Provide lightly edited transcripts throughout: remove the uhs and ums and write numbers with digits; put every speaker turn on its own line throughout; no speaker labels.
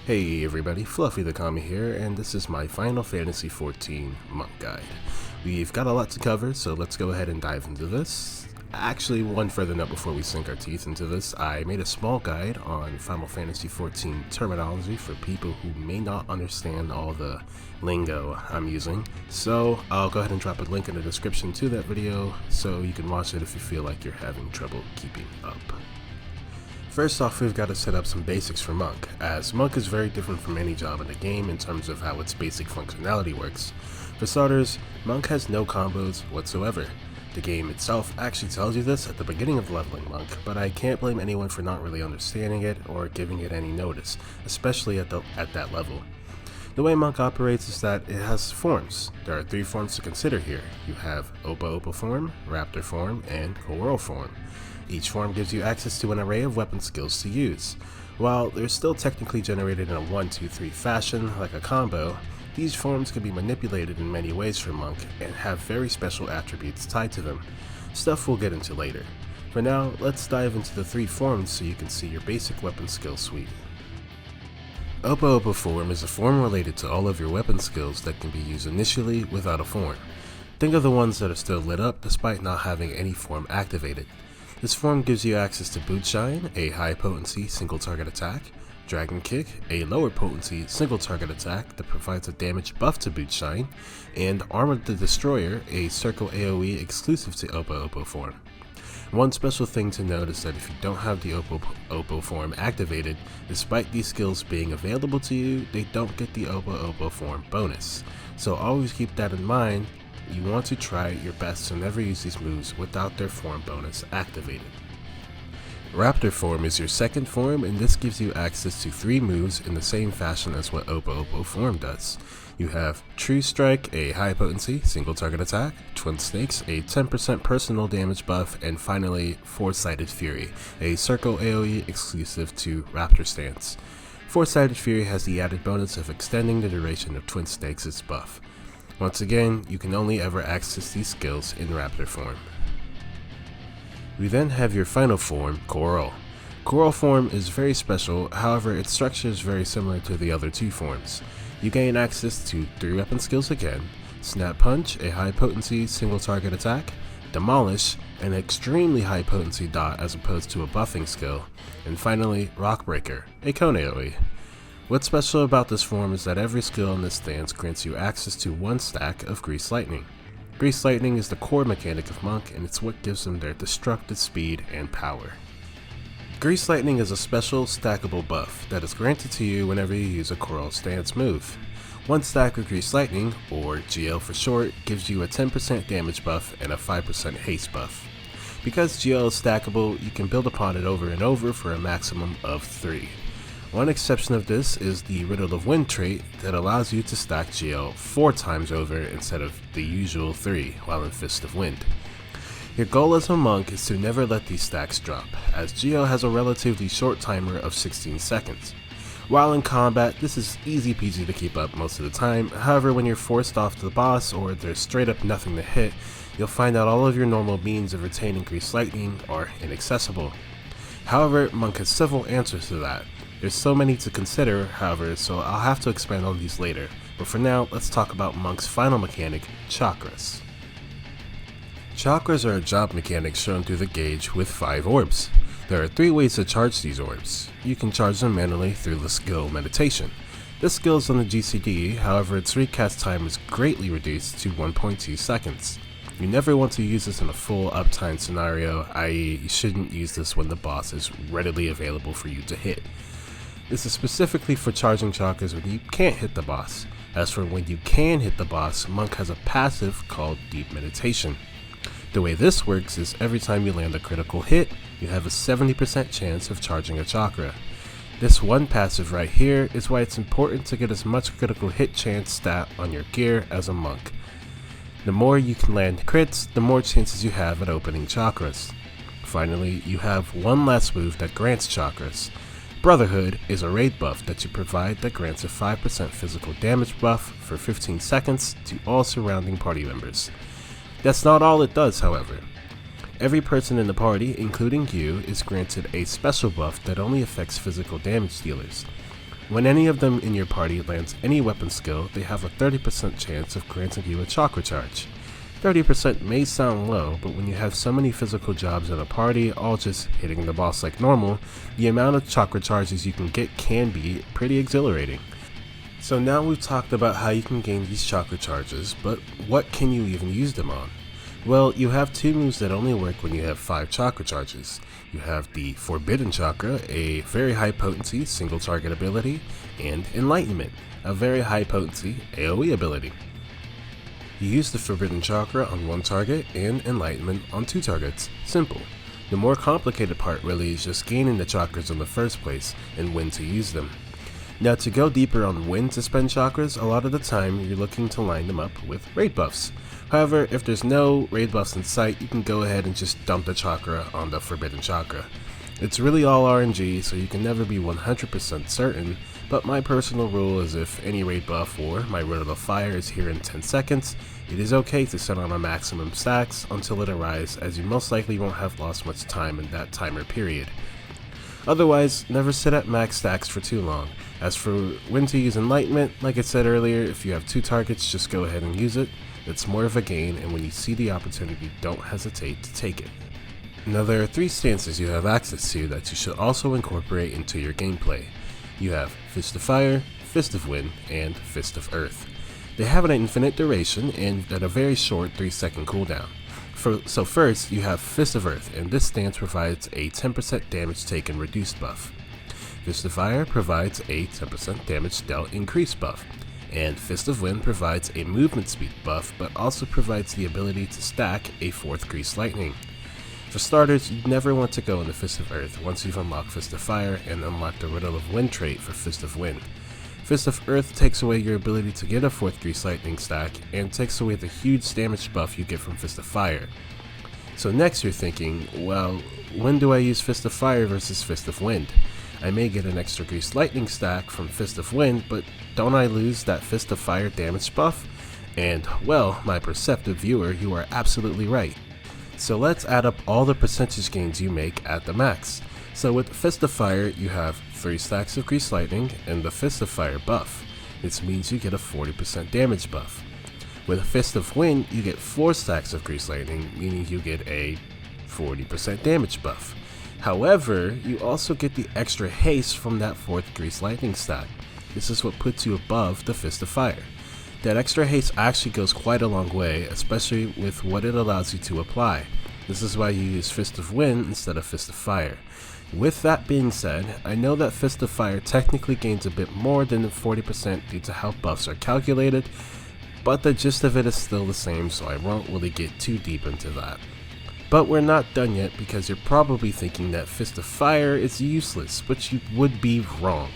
Hey everybody, Fluffy the Kami here, and this is my Final Fantasy XIV Monk Guide. We've got a lot to cover, so let's go ahead and dive into this. Actually, one further note before we sink our teeth into this, I made a small guide on Final Fantasy XIV terminology for people who may not understand all the lingo I'm using, so I'll go ahead and drop a link in the description to that video so you can watch it if you feel like you're having trouble keeping up. First off, we've got to set up some basics for Monk, as Monk is very different from any job in the game in terms of how its basic functionality works. For starters, Monk has no combos whatsoever. The game itself actually tells you this at the beginning of leveling Monk, but I can't blame anyone for not really understanding it or giving it any notice, especially at that level. The way Monk operates is that it has forms. There are 3 forms to consider here. You have Opa form, Raptor form, and Coral form. Each form gives you access to an array of weapon skills to use. While they're still technically generated in a 1-2-3 fashion, like a combo, these forms can be manipulated in many ways for Monk and have very special attributes tied to them, stuff we'll get into later. For now, let's dive into the 3 forms so you can see your basic weapon skill suite. Opa form is a form related to all of your weapon skills that can be used initially without a form. Think of the ones that are still lit up despite not having any form activated. This form gives you access to Boot Shine, a high potency single target attack, Dragon Kick, a lower potency single target attack that provides a damage buff to Boot Shine, and Armor the Destroyer, a circle AoE exclusive to Opa form. One special thing to note is that if you don't have the Opa form activated, despite these skills being available to you, they don't get the Opa form bonus. So always keep that in mind. You want to try your best to never use these moves without their form bonus activated. Raptor form is your second form, and this gives you access to 3 moves in the same fashion as what Opa form does. You have True Strike, a high potency single target attack, Twin Snakes, a 10% personal damage buff, and finally Four-Sided Fury, a circle AoE exclusive to Raptor stance. Four-Sided Fury has the added bonus of extending the duration of Twin Snakes' buff. Once again, you can only ever access these skills in Raptor form. We then have your final form, Coral. Coral form is very special, however its structure is very similar to the other 2 forms. You gain access to 3 weapon skills again, Snap Punch, a high potency single target attack, Demolish, an extremely high potency dot as opposed to a buffing skill, and finally Rock Breaker, a cone AoE. What's special about this form is that every skill in this stance grants you access to 1 stack of Grease Lightning. Grease Lightning is the core mechanic of Monk, and it's what gives them their destructive speed and power. Grease Lightning is a special stackable buff that is granted to you whenever you use a Coral stance move. 1 stack of Grease Lightning, or GL for short, gives you a 10% damage buff and a 5% haste buff. Because GL is stackable, you can build upon it over and over for a maximum of 3. One exception of this is the Riddle of Wind trait that allows you to stack GL 4 times over instead of the usual 3 while in Fist of Wind. Your goal as a monk is to never let these stacks drop, as GL has a relatively short timer of 16 seconds. While in combat, this is easy peasy to keep up most of the time, however when you're forced off the boss or there's straight up nothing to hit, you'll find that all of your normal means of retaining Grease Lightning are inaccessible. However, Monk has several answers to that. There's so many to consider, however, so I'll have to expand on these later, but for now, let's talk about Monk's final mechanic, Chakras. Chakras are a job mechanic shown through the gauge with 5 orbs. There are 3 ways to charge these orbs. You can charge them manually through the skill Meditation. This skill is on the GCD, however its recast time is greatly reduced to 1.2 seconds. You never want to use this in a full uptime scenario, i.e. you shouldn't use this when the boss is readily available for you to hit. This is specifically for charging chakras when you can't hit the boss. As for when you can hit the boss, Monk has a passive called Deep Meditation. The way this works is every time you land a critical hit, you have a 70% chance of charging a chakra. This one passive right here is why it's important to get as much critical hit chance stat on your gear as a monk. The more you can land crits, the more chances you have at opening chakras. Finally, you have one last move that grants chakras. Brotherhood is a raid buff that you provide that grants a 5% physical damage buff for 15 seconds to all surrounding party members. That's not all it does, however. Every person in the party, including you, is granted a special buff that only affects physical damage dealers. When any of them in your party lands any weapon skill, they have a 30% chance of granting you a chakra charge. 30% may sound low, but when you have so many physical jobs in a party, all just hitting the boss like normal, the amount of chakra charges you can get can be pretty exhilarating. So now we've talked about how you can gain these chakra charges, but what can you even use them on? Well, you have two moves that only work when you have 5 chakra charges. You have the Forbidden Chakra, a very high potency single target ability, and Enlightenment, a very high potency AoE ability. You use the Forbidden Chakra on one target and Enlightenment on 2 targets. Simple. The more complicated part really is just gaining the chakras in the first place and when to use them. Now, to go deeper on when to spend chakras, a lot of the time you're looking to line them up with raid buffs. However, if there's no raid buffs in sight, you can go ahead and just dump the chakra on the Forbidden Chakra. It's really all RNG, so you can never be 100% certain, but my personal rule is if any raid buff or my Riddle of Fire is here in 10 seconds, it is okay to set on a maximum stacks until it arrives, as you most likely won't have lost much time in that timer period. Otherwise, never sit at max stacks for too long. As for when to use Enlightenment, like I said earlier, if you have 2 targets, just go ahead and use it. It's more of a gain, and when you see the opportunity, don't hesitate to take it. Now, there are 3 stances you have access to that you should also incorporate into your gameplay. You have Fist of Fire, Fist of Wind, and Fist of Earth. They have an infinite duration and a very short 3-second cooldown. So first, you have Fist of Earth, and this stance provides a 10% damage taken reduced buff. Fist of Fire provides a 10% damage dealt increased buff. And Fist of Wind provides a movement speed buff, but also provides the ability to stack a 4th Grease Lightning. For starters, you never want to go into Fist of Earth once you've unlocked Fist of Fire and unlocked the Riddle of Wind trait for Fist of Wind. Fist of Earth takes away your ability to get a 4th Grease Lightning stack, and takes away the huge damage buff you get from Fist of Fire. So next you're thinking, well, when do I use Fist of Fire versus Fist of Wind? I may get an extra Grease Lightning stack from Fist of Wind, but don't I lose that Fist of Fire damage buff? And, well, my perceptive viewer, you are absolutely right. So let's add up all the percentage gains you make at the max. So with Fist of Fire, you have 3 stacks of Grease Lightning and the Fist of Fire buff. This means you get a 40% damage buff. With Fist of Wind, you get 4 stacks of Grease Lightning, meaning you get a 40% damage buff. However, you also get the extra haste from that 4th Grease Lightning stack. This is what puts you above the Fist of Fire. That extra haste actually goes quite a long way, especially with what it allows you to apply. This is why you use Fist of Wind instead of Fist of Fire. With that being said, I know that Fist of Fire technically gains a bit more than 40% due to how buffs are calculated, but the gist of it is still the same, so I won't really get too deep into that. But we're not done yet, because you're probably thinking that Fist of Fire is useless, but you would be wrong.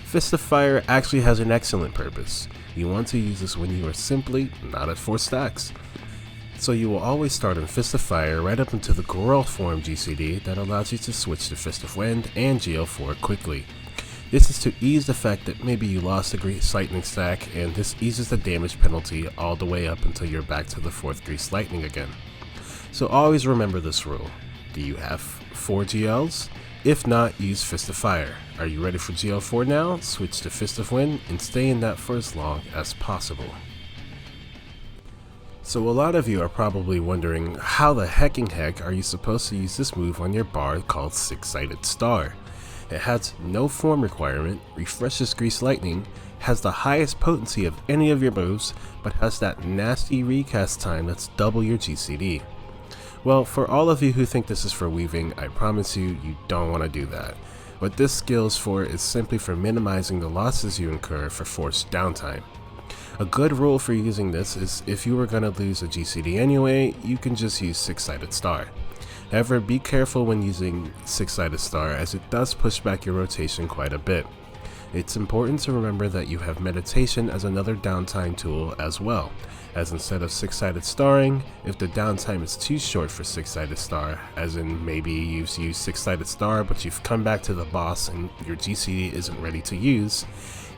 Fist of Fire actually has an excellent purpose. You want to use this when you are simply not at 4 stacks. So you will always start in Fist of Fire right up into the Girl form GCD that allows you to switch to Fist of Wind and GL4 quickly. This is to ease the fact that maybe you lost a Grease Lightning stack, and this eases the damage penalty all the way up until you're back to the 4th Grease Lightning again. So always remember this rule. Do you have 4 GLs? If not, use Fist of Fire. Are you ready for GL4 now? Switch to Fist of Wind and stay in that for as long as possible. So a lot of you are probably wondering, how the heck are you supposed to use this move on your bar called 6-Sided Star? It has no form requirement, refreshes Grease Lightning, has the highest potency of any of your moves, but has that nasty recast time that's double your GCD. Well, for all of you who think this is for weaving, I promise you, you don't want to do that. What this skill is for is simply for minimizing the losses you incur for forced downtime. A good rule for using this is if you were going to lose a GCD anyway, you can just use 6-Sided Star. However, be careful when using 6-Sided Star, as it does push back your rotation quite a bit. It's important to remember that you have meditation as another downtime tool as well, as instead of 6-Sided Starring, if the downtime is too short for 6-Sided Star, as in maybe you've used 6-Sided Star but you've come back to the boss and your GCD isn't ready to use,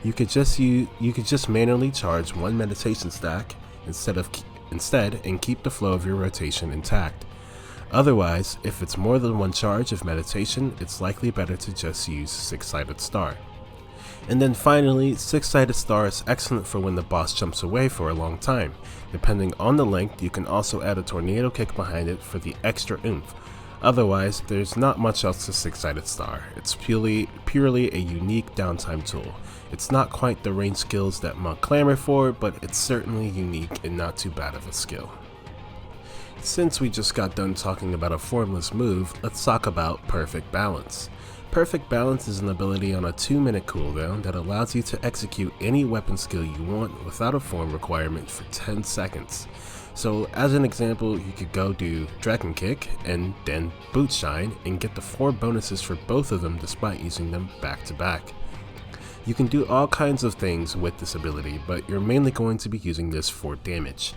you could just manually charge 1 meditation stack instead and keep the flow of your rotation intact. Otherwise, if it's more than 1 charge of meditation, it's likely better to just use 6-Sided Star. And then finally, Six-Sided Star is excellent for when the boss jumps away for a long time. Depending on the length, you can also add a tornado kick behind it for the extra oomph. Otherwise, there's not much else to Six-Sided Star. It's purely a unique downtime tool. It's not quite the range skills that Monk clamor for, but it's certainly unique and not too bad of a skill. Since we just got done talking about a formless move, let's talk about Perfect Balance. Perfect Balance is an ability on a 2-minute cooldown that allows you to execute any weapon skill you want without a form requirement for 10 seconds. So as an example, you could go do Dragon Kick and then Boot Shine and get the 4 bonuses for both of them despite using them back to back. You can do all kinds of things with this ability, but you're mainly going to be using this for damage.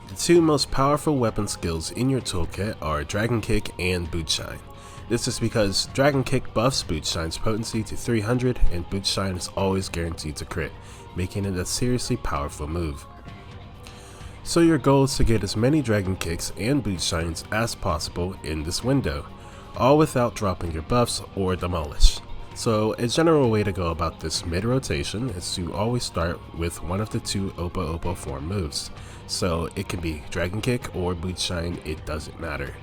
The 2 most powerful weapon skills in your toolkit are Dragon Kick and Boot Shine. This is because Dragon Kick buffs Boot Shine's potency to 300 and Boot Shine is always guaranteed to crit, making it a seriously powerful move. So your goal is to get as many Dragon Kicks and Boot Shines as possible in this window, all without dropping your buffs or demolish. So a general way to go about this mid-rotation is to always start with one of the 2 Oppo Oppo form moves. So it can be Dragon Kick or Boot Shine, it doesn't matter.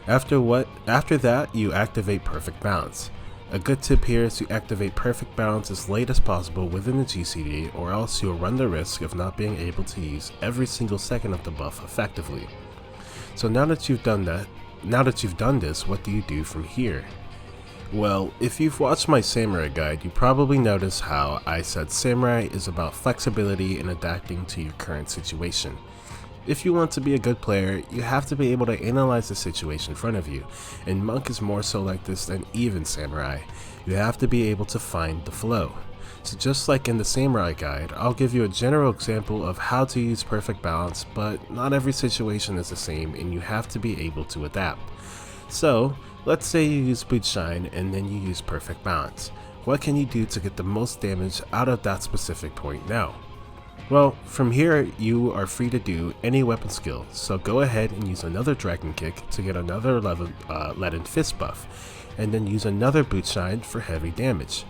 After that, you activate Perfect Balance. A good tip here is to activate Perfect Balance as late as possible within the GCD, or else you'll run the risk of not being able to use every single second of the buff effectively. So now that you've done this, what do you do from here? Well, if you've watched my Samurai guide, you probably noticed how I said Samurai is about flexibility and adapting to your current situation. If you want to be a good player, you have to be able to analyze the situation in front of you, and Monk is more so like this than even Samurai. You have to be able to find the flow. So just like in the Samurai guide, I'll give you a general example of how to use Perfect Balance, but not every situation is the same and you have to be able to adapt. So, let's say you use Boot Shine and then you use Perfect Balance. What can you do to get the most damage out of that specific point now? Well, from here you are free to do any weapon skill, so go ahead and use another Dragon Kick to get another Leaden Fist buff, and then use another Boot Shine for heavy damage.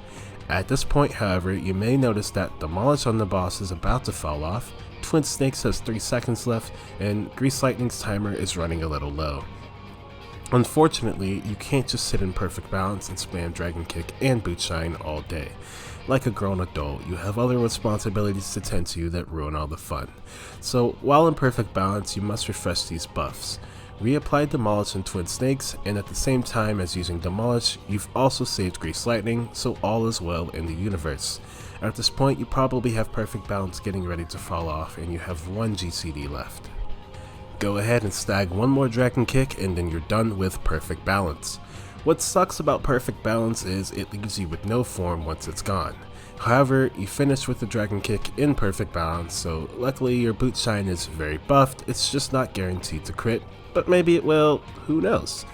At this point, however, you may notice that Demolish on the boss is about to fall off, Twin Snakes has 3 seconds left, and Grease Lightning's timer is running a little low. Unfortunately, you can't just sit in Perfect Balance and spam Dragon Kick and Boot Shine all day. Like a grown adult, you have other responsibilities to tend to that ruin all the fun. So while in Perfect Balance, you must refresh these buffs. Reapply Demolish and Twin Snakes, and at the same time as using Demolish, you've also saved Grease Lightning, so all is well in the universe. At this point, you probably have Perfect Balance getting ready to fall off, and you have 1 GCD left. Go ahead and stag one more Dragon Kick, and then you're done with Perfect Balance. What sucks about Perfect Balance is it leaves you with no form once it's gone. However, you finish with the Dragon Kick in Perfect Balance, so luckily your Boot Shine is very buffed, it's just not guaranteed to crit, but maybe it will, who knows.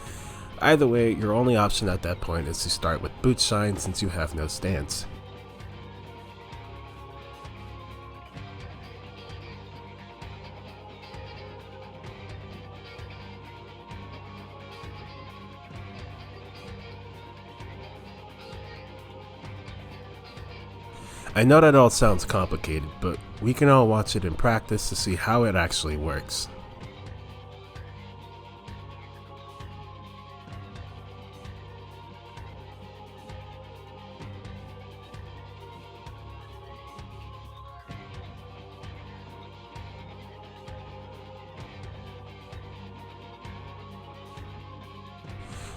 Either way, your only option at that point is to start with Boot Shine since you have no stance. I know that all sounds complicated, but we can all watch it in practice to see how it actually works.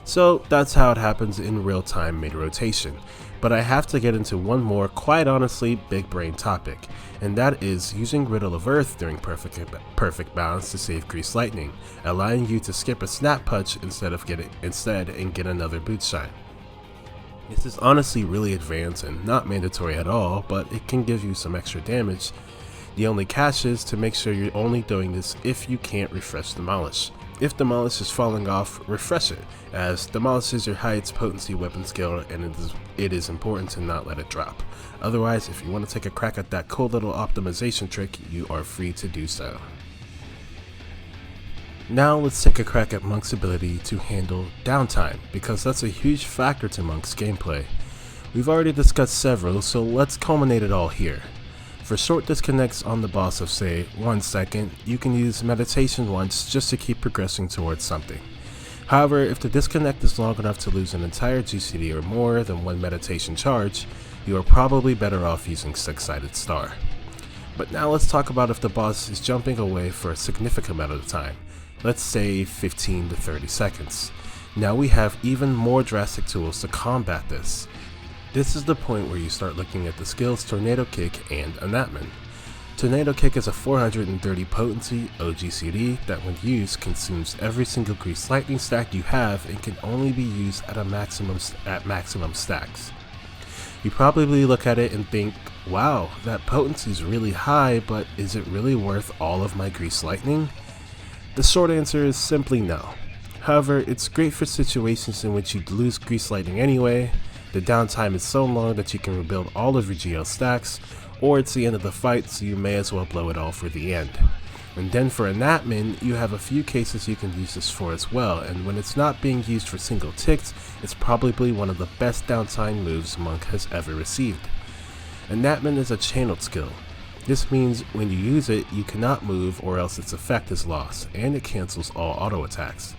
So that's how it happens in real time mid-rotation. But I have to get into one more, quite honestly, big brain topic, and that is using Riddle of Earth during perfect Balance to save Grease Lightning, allowing you to skip a Snap Punch instead and get another Boot Shine. This is honestly really advanced and not mandatory at all, but it can give you some extra damage. The only catch is to make sure you're only doing this if you can't refresh Demolish. If Demolish is falling off, refresh it, as Demolish is your highest potency weapon skill and it is important to not let it drop. Otherwise, if you want to take a crack at that cool little optimization trick, you are free to do so. Now let's take a crack at Monk's ability to handle Downtime, because that's a huge factor to Monk's gameplay. We've already discussed several, so let's culminate it all here. For short disconnects on the boss of say 1 second, you can use meditation once just to keep progressing towards something. However, if the disconnect is long enough to lose an entire GCD or more than 1 meditation charge, you are probably better off using 6-sided star. But now let's talk about if the boss is jumping away for a significant amount of time, let's say 15 to 30 seconds. Now we have even more drastic tools to combat this. This is the point where you start looking at the skills Tornado Kick and Enactment. Tornado Kick is a 430 potency OGCD that when used consumes every single Grease Lightning stack you have and can only be used at maximum stacks. You probably look at it and think, wow, that potency is really high, but is it really worth all of my Grease Lightning? The short answer is simply no. However, it's great for situations in which you lose Grease Lightning anyway, the downtime is so long that you can rebuild all of your GL stacks, or it's the end of the fight, so you may as well blow it all for the end. And then for Enactment, you have a few cases you can use this for as well, and when it's not being used for single ticks, it's probably one of the best downtime moves Monk has ever received. Enactment is a channeled skill. This means when you use it, you cannot move or else its effect is lost, and it cancels all auto attacks.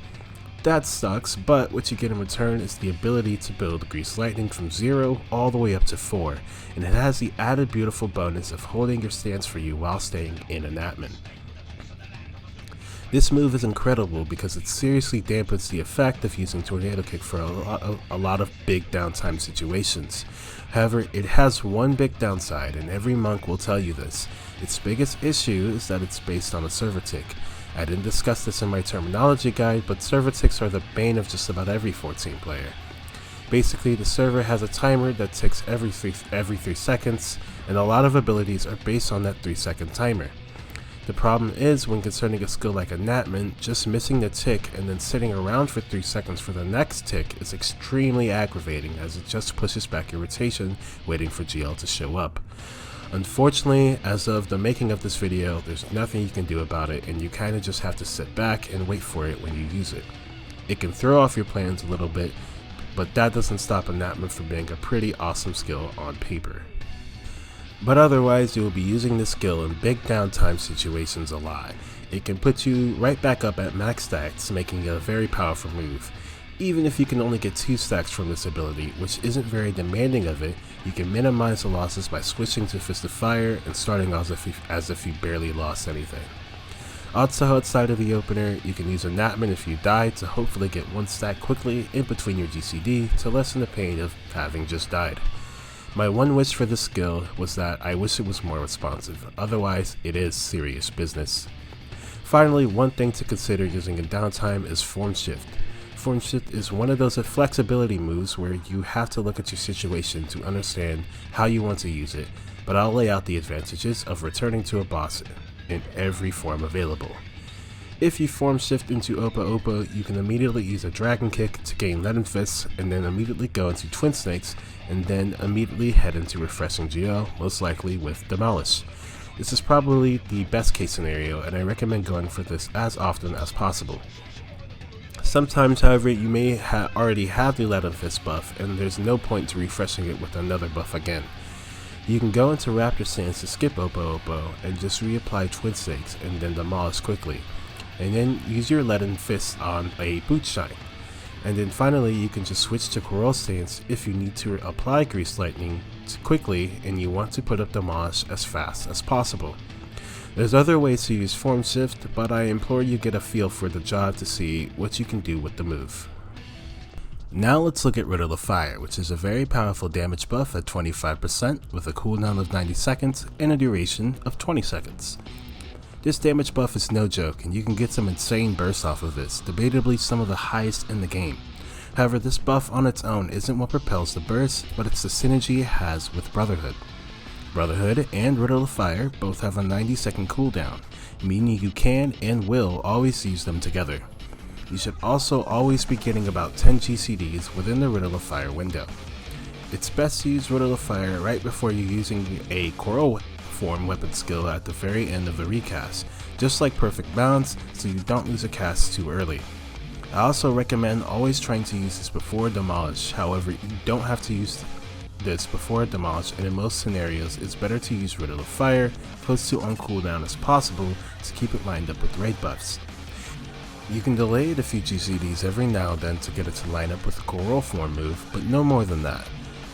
That sucks, but what you get in return is the ability to build Grease Lightning from 0 all the way up to 4, and it has the added beautiful bonus of holding your stance for you while staying in Enactment. This move is incredible because it seriously dampens the effect of using Tornado Kick for a lot of big downtime situations. However, it has one big downside, and every monk will tell you this. Its biggest issue is that it's based on a server tick. I didn't discuss this in my terminology guide, but server ticks are the bane of just about every 14 player. Basically, the server has a timer that ticks every 3 seconds, and a lot of abilities are based on that 3-second timer. The problem is, when concerning a skill like Enactment, just missing the tick and then sitting around for 3 seconds for the next tick is extremely aggravating, as it just pushes back your rotation, waiting for GL to show up. Unfortunately, as of the making of this video, there's nothing you can do about it, and you kinda just have to sit back and wait for it when you use it. It can throw off your plans a little bit, but that doesn't stop Enactment from being a pretty awesome skill on paper. But otherwise, you will be using this skill in big downtime situations a lot. It can put you right back up at max stacks, making it a very powerful move. Even if you can only get 2 stacks from this ability, which isn't very demanding of it, you can minimize the losses by switching to Fist of Fire and starting as if you barely lost anything. Also, outside of the opener, you can use Enactment if you die to hopefully get 1 stack quickly in between your GCD to lessen the pain of having just died. My one wish for this skill was that I wish it was more responsive, otherwise it is serious business. Finally, one thing to consider using in downtime is Form Shift. Form Shift is one of those flexibility moves where you have to look at your situation to understand how you want to use it, but I'll lay out the advantages of returning to a boss in every form available. If you Form Shift into Oppa Oppa, you can immediately use a Dragon Kick to gain Leaden Fists, and then immediately go into Twin Snakes, and then immediately head into Refreshing GL, most likely with Demolish. This is probably the best case scenario, and I recommend going for this as often as possible. Sometimes, however, you may already have the Leaden Fist buff, and there's no point to refreshing it with another buff again. You can go into Raptor Stance to skip Oppa Oppa, and just reapply Twin Snakes, and then Demolish quickly. And then use your Leaden Fist on a Boot Shine. And then finally, you can just switch to Coral Stance if you need to apply Grease Lightning quickly and you want to put up Demolish as fast as possible. There's other ways to use Form Shift, but I implore you get a feel for the job to see what you can do with the move. Now let's look at Riddle of Fire, which is a very powerful damage buff at 25% with a cooldown of 90 seconds and a duration of 20 seconds. This damage buff is no joke, and you can get some insane bursts off of this, debatably some of the highest in the game. However, this buff on its own isn't what propels the burst, but it's the synergy it has with Brotherhood. Brotherhood and Riddle of Fire both have a 90-second cooldown, meaning you can and will always use them together. You should also always be getting about 10 GCDs within the Riddle of Fire window. It's best to use Riddle of Fire right before you're using a Coral form weapon skill at the very end of the recast, just like Perfect Balance, so you don't lose a cast too early. I also recommend always trying to use this before Demolish, however you don't have to use this before it demolished, and in most scenarios it's better to use Riddle of Fire close to on cooldown as possible to keep it lined up with raid buffs. You can delay it if you GCDs every now and then to get it to line up with the cool roll form move, but no more than that.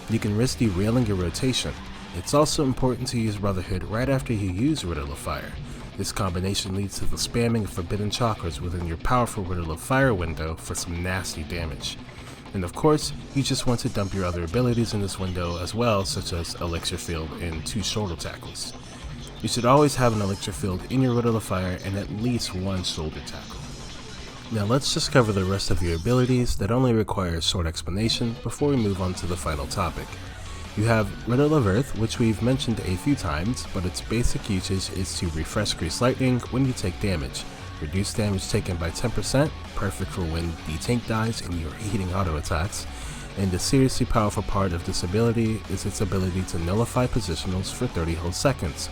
You can risk derailing your rotation. It's also important to use Brotherhood right after you use Riddle of Fire. This combination leads to the spamming of forbidden chakras within your powerful Riddle of Fire window for some nasty damage. And of course, you just want to dump your other abilities in this window as well, such as Elixir Field and 2 shoulder tackles. You should always have an Elixir Field in your Riddle of Fire and at least 1 shoulder tackle. Now let's just cover the rest of your abilities that only require a short explanation before we move on to the final topic. You have Riddle of Earth, which we've mentioned a few times, but its basic usage is to refresh Grease Lightning when you take damage, reduce damage taken by 10%, perfect for when the tank dies and you're hitting auto attacks, and the seriously powerful part of this ability is its ability to nullify positionals for 30 whole seconds,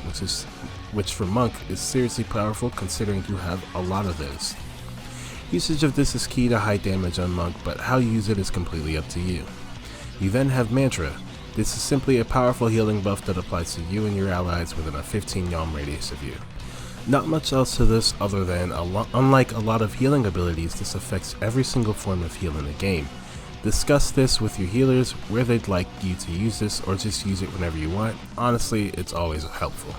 which for Monk is seriously powerful considering you have a lot of those. Usage of this is key to high damage on Monk, but how you use it is completely up to you. You then have Mantra. This is simply a powerful healing buff that applies to you and your allies within a 15 yalm radius of you. Not much else to this other than, unlike a lot of healing abilities, this affects every single form of heal in the game. Discuss this with your healers, where they'd like you to use this, or just use it whenever you want. Honestly, it's always helpful.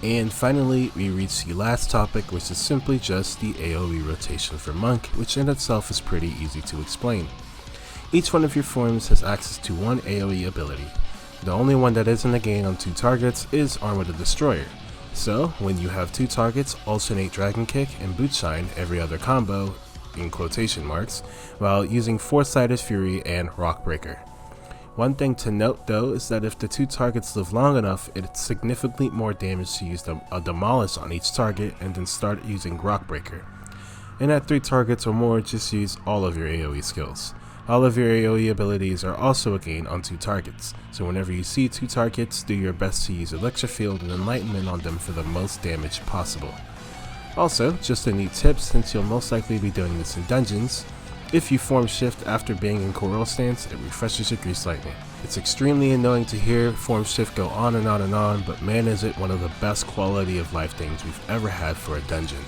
And finally, we reach the last topic, which is simply just the AoE rotation for Monk, which in itself is pretty easy to explain. Each one of your forms has access to 1 AoE ability. The only one that isn't a gain on 2 targets is Armor the Destroyer. So, when you have 2 targets, alternate Dragon Kick and Boot Shine every other combo, in quotation marks, while using Four-Sided Fury and Rock Breaker. One thing to note though is that if the 2 targets live long enough, it's significantly more damage to use a Demolish on each target and then start using Rock Breaker. And at 3 targets or more, just use all of your AoE skills. All of your AoE abilities are also a gain on 2 targets, so whenever you see 2 targets, do your best to use Elixir Field and Enlightenment on them for the most damage possible. Also, just a neat tip since you'll most likely be doing this in dungeons, if you form shift after being in Coral stance, it refreshes your Grease Lightning. It's extremely annoying to hear form shift go on and on and on, but man is it one of the best quality of life things we've ever had for a dungeon.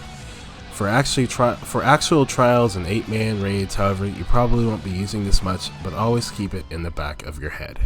For actual trials and 8-man raids, however, you probably won't be using this much, but always keep it in the back of your head.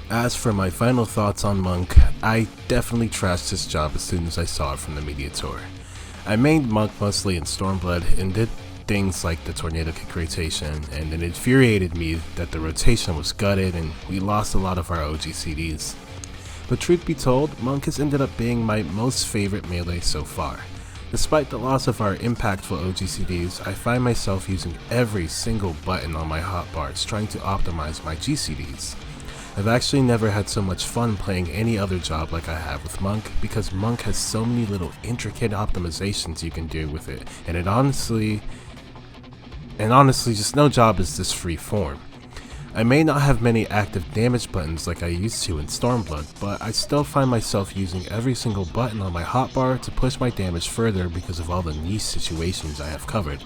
As for my final thoughts on Monk, I definitely trashed his job as soon as I saw it from the media tour. I mained Monk mostly in Stormblood and did things like the tornado kick rotation, and it infuriated me that the rotation was gutted and we lost a lot of our OG CDs. But truth be told, Monk has ended up being my most favorite melee so far. Despite the loss of our impactful OG CDs, I find myself using every single button on my hotbars trying to optimize my GCDs. I've actually never had so much fun playing any other job like I have with Monk, because Monk has so many little intricate optimizations you can do with it, and honestly just no job is this free form. I may not have many active damage buttons like I used to in Stormblood, but I still find myself using every single button on my hotbar to push my damage further because of all the niche situations I have covered.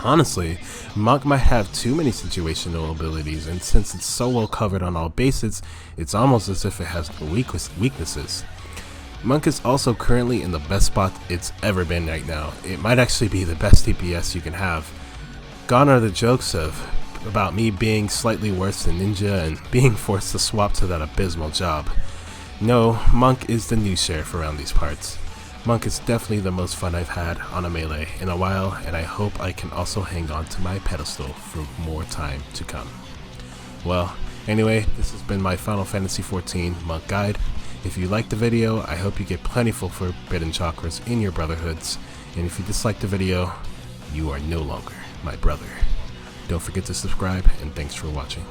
Honestly, Monk might have too many situational abilities, and since it's so well covered on all bases, it's almost as if it has no weaknesses. Monk is also currently in the best spot it's ever been right now. It might actually be the best DPS you can have. Gone are the jokes about me being slightly worse than Ninja and being forced to swap to that abysmal job. No, Monk is the new sheriff around these parts. Monk is definitely the most fun I've had on a melee in a while, and I hope I can also hang on to my pedestal for more time to come. Well, anyway, this has been my Final Fantasy XIV Monk Guide. If you liked the video, I hope you get plentiful forbidden chakras in your brotherhoods, and if you disliked the video, you are no longer my brother. Don't forget to subscribe, and thanks for watching.